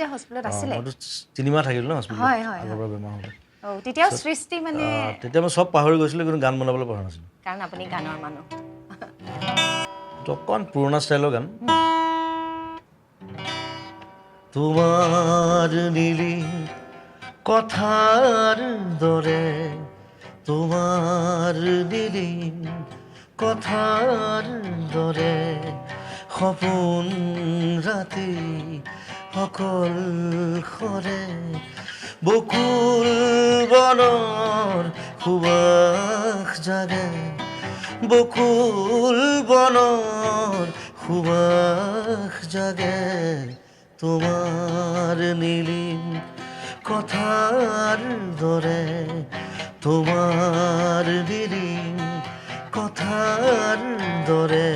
যে হস্পিটেলত আছিলে মইতো 3 মাহ থাকিলোঁ ন হস্পিটেলত হয় হয় আগৰ পৰা বেমাৰ হ'লে তেতিয়াও সৃষ্টি মানে তেতিয়া মই চব পাহৰি গৈছিলোঁ কিন্তু গান বনাবলৈ পৰা নাছিলোঁ কাৰণ আপুনি গানৰ মানুহ অকণ পুৰণা ষ্টাইলৰ গান তোমাৰ নীলি কথাৰ দৰে তোমাৰ নীলি কথাৰ দৰে সপোন ৰাতি অকল সৰে বকুল বনৰ সুবাস জাগে বকুল বনৰ সুবাস জাগে তোমাৰ নীলিম কথাৰ দৰে তোমাৰ নীলিম কথাৰ দৰে